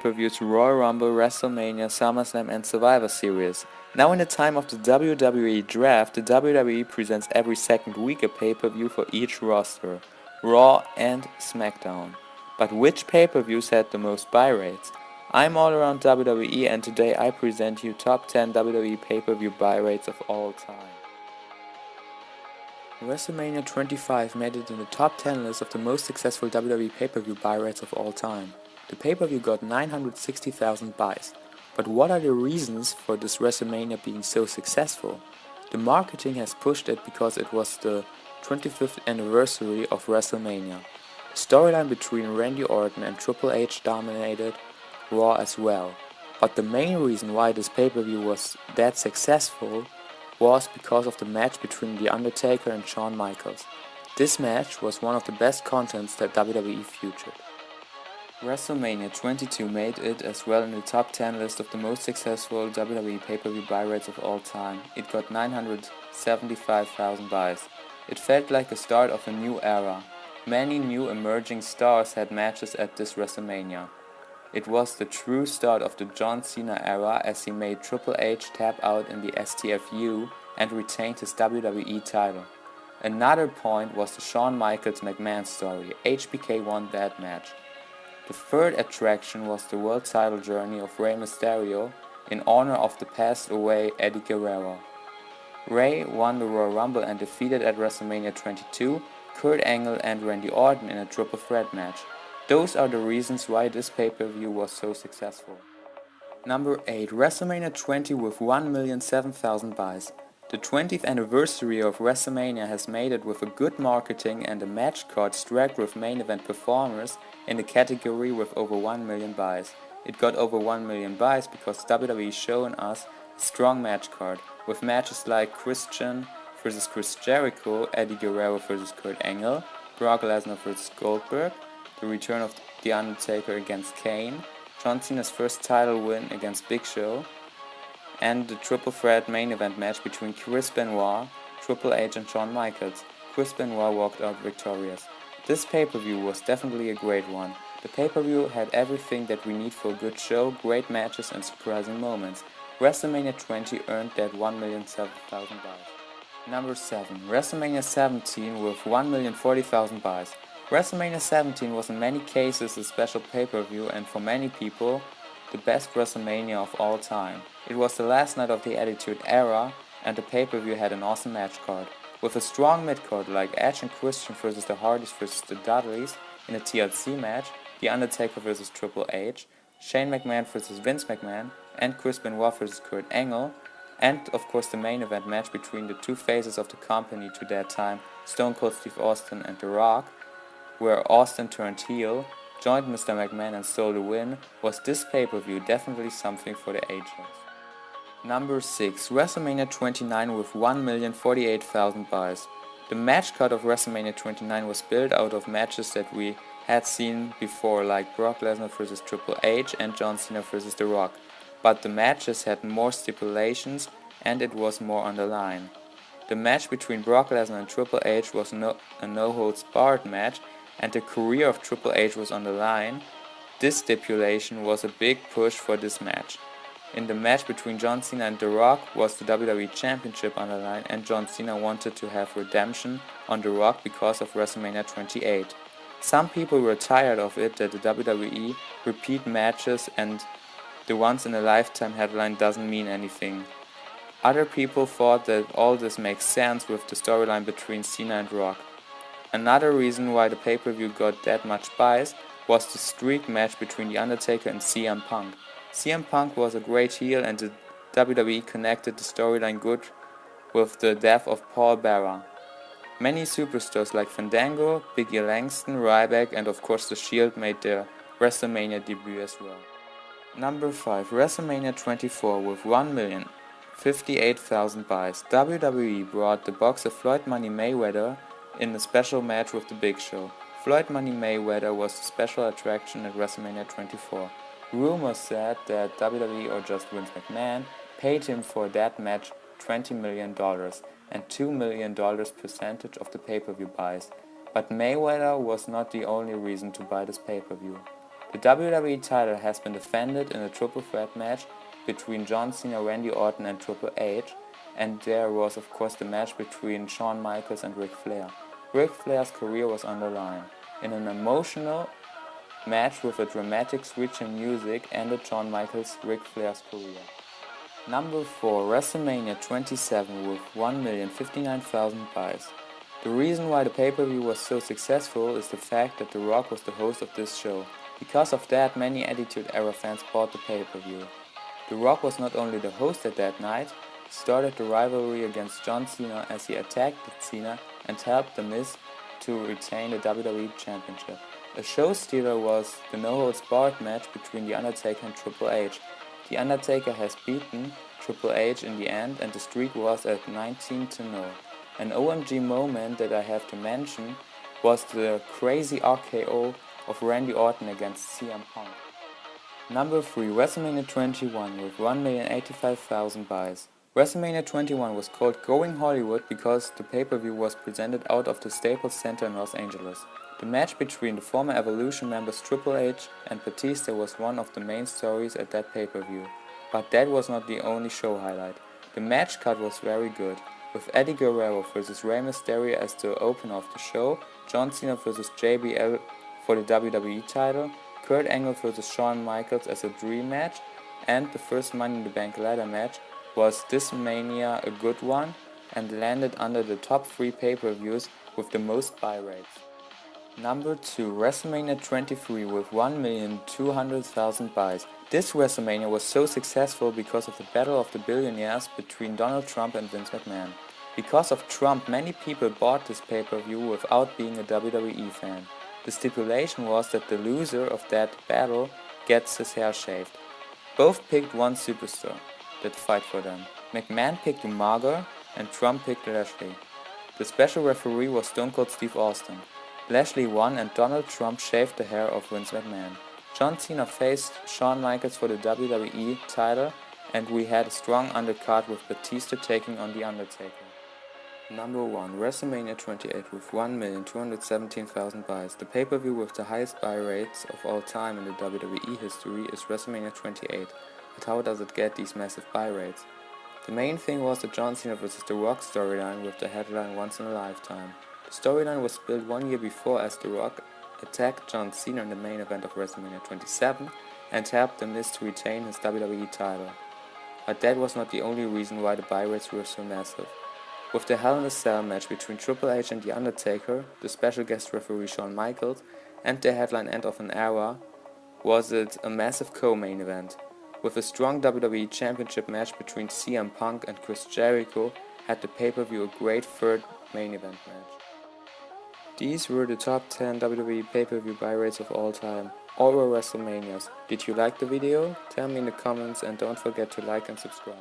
pay-per-views Royal Rumble, WrestleMania, SummerSlam and Survivor Series. Now in the time of the WWE Draft, the WWE presents every second week a pay-per-view for each roster, Raw and SmackDown. But which pay-per-views had the most buy rates? I'm all around WWE and today I present you top 10 WWE pay-per-view buy rates of all time. WrestleMania 25 made it in the top 10 list of the most successful WWE pay-per-view buy rates of all time. The pay-per-view got 960,000 buys. But what are the reasons for this WrestleMania being so successful? The marketing has pushed it because it was the 25th anniversary of WrestleMania. The storyline between Randy Orton and Triple H dominated Raw as well. But the main reason why this pay-per-view was that successful was because of the match between The Undertaker and Shawn Michaels. This match was one of the best contents that WWE featured. WrestleMania 22 made it as well in the top 10 list of the most successful WWE pay-per-view buy rates of all time. It got 975,000 buys. It felt like the start of a new era. Many new emerging stars had matches at this WrestleMania. It was the true start of the John Cena era as he made Triple H tap out in the STFU and retained his WWE title. Another point was the Shawn Michaels McMahon story. HBK won that match. The third attraction was the world title journey of Rey Mysterio in honor of the passed away Eddie Guerrero. Rey won the Royal Rumble and defeated at WrestleMania 22 Kurt Angle and Randy Orton in a triple threat match. Those are the reasons why this pay-per-view was so successful. Number 8. WrestleMania 20 with 1,007,000 buys. The 20th anniversary of WrestleMania has made it with a good marketing and a match card stacked with main event performers in the category with over 1 million buys. It got over 1 million buys because WWE shown us a strong match card, with matches like Christian vs Chris Jericho, Eddie Guerrero vs Kurt Angle, Brock Lesnar vs Goldberg, the return of The Undertaker against Kane, John Cena's first title win against Big Show, and the triple threat main event match between Chris Benoit, Triple H and Shawn Michaels. Chris Benoit walked out victorious. This pay-per-view was definitely a great one. The pay-per-view had everything that we need for a good show, great matches and surprising moments. WrestleMania 20 earned that 1,007,000 buys. Number 7. WrestleMania 17 with 1,040,000 buys. WrestleMania 17 was in many cases a special pay-per-view and for many people the best WrestleMania of all time. It was the last night of the Attitude Era and the pay-per-view had an awesome match card. With a strong mid-card like Edge and Christian vs the Hardys vs the Dudleys in a TLC match, The Undertaker vs Triple H, Shane McMahon vs Vince McMahon, and Chris Benoit vs Kurt Angle, and of course the main event match between the two faces of the company to that time, Stone Cold Steve Austin and The Rock, where Austin turned heel, joined Mr. McMahon and stole the win, was this pay-per-view definitely something for the ages. Number 6. WrestleMania 29 with 1,048,000 buys. The match card of WrestleMania 29 was built out of matches that we had seen before, like Brock Lesnar vs Triple H and John Cena vs The Rock, but the matches had more stipulations and it was more on the line. The match between Brock Lesnar and Triple H was a no-holds-barred match, and the career of Triple H was on the line. This stipulation was a big push for this match. In the match between John Cena and The Rock was the WWE Championship on the line, and John Cena wanted to have redemption on The Rock because of WrestleMania 28. Some people were tired of it that the WWE repeat matches and the once-in-a-lifetime headline doesn't mean anything. Other people thought that all this makes sense with the storyline between Cena and Rock. Another reason why the pay-per-view got that much buys was the streak match between The Undertaker and CM Punk. CM Punk was a great heel and the WWE connected the storyline good with the death of Paul Bearer. Many superstars like Fandango, Big E Langston, Ryback and of course The Shield made their WrestleMania debut as well. Number 5. WrestleMania 24 with 1,058,000 buys. WWE brought the boxer Floyd Money Mayweather in a special match with The Big Show. Floyd Money Mayweather was a special attraction at WrestleMania 24. Rumors said that WWE or just Vince McMahon paid him for that match $20 million and $2 million percentage of the pay-per-view buys. But Mayweather was not the only reason to buy this pay-per-view. The WWE title has been defended in a triple threat match between John Cena, Randy Orton and Triple H, and there was of course the match between Shawn Michaels and Ric Flair. Ric Flair's career was on the line. In an emotional match with a dramatic switch in music ended Shawn Michaels' Ric Flair's career. Number 4. WrestleMania 27 with 1,059,000 buys. The reason why the pay-per-view was so successful is the fact that The Rock was the host of this show. Because of that, many Attitude Era fans bought the pay-per-view. The Rock was not only the host at that night, he started the rivalry against John Cena as he attacked Cena and helped The Miz to retain the WWE Championship. A show stealer was the no-holds-barred match between The Undertaker and Triple H. The Undertaker has beaten Triple H in the end and the streak was at 19-0. An OMG moment that I have to mention was the crazy RKO of Randy Orton against CM Punk. Number 3. WrestleMania 21 with 1,085,000 buys. WrestleMania 21 was called Going Hollywood because the pay-per-view was presented out of the Staples Center in Los Angeles. The match between the former Evolution members Triple H and Batista was one of the main stories at that pay-per-view. But that was not the only show highlight. The match card was very good, with Eddie Guerrero vs Rey Mysterio as the opener of the show, John Cena vs JBL for the WWE title, Kurt Angle vs Shawn Michaels as a dream match, and the first Money in the Bank ladder match. Was this Mania a good one and landed under the top 3 pay-per-views with the most buy rates. Number 2. WrestleMania 23 with 1,200,000 buys. This WrestleMania was so successful because of the Battle of the Billionaires between Donald Trump and Vince McMahon. Because of Trump, many people bought this pay-per-view without being a WWE fan. The stipulation was that the loser of that battle gets his hair shaved. Both picked one superstar that fight for them. McMahon picked Umaga and Trump picked Lashley. The special referee was Stone Cold Steve Austin. Lashley won and Donald Trump shaved the hair of Vince McMahon. John Cena faced Shawn Michaels for the WWE title and we had a strong undercard with Batista taking on The Undertaker. Number 1. WrestleMania 28 with 1,217,000 buys. The pay-per-view with the highest buy rates of all time in the WWE history is WrestleMania 28. But how does it get these massive buy rates? The main thing was the John Cena vs The Rock storyline with the headline Once in a Lifetime. The storyline was built 1 year before as The Rock attacked John Cena in the main event of WrestleMania 27 and helped The Miz to retain his WWE title. But that was not the only reason why the buy rates were so massive. With the Hell in a Cell match between Triple H and The Undertaker, the special guest referee Shawn Michaels, and the headline end of an era, was it a massive co-main event. With a strong WWE Championship match between CM Punk and Chris Jericho, had the pay-per-view a great third main event match. These were the top 10 WWE pay-per-view buy rates of all time. All were WrestleManias. Did you like the video? Tell me in the comments and don't forget to like and subscribe.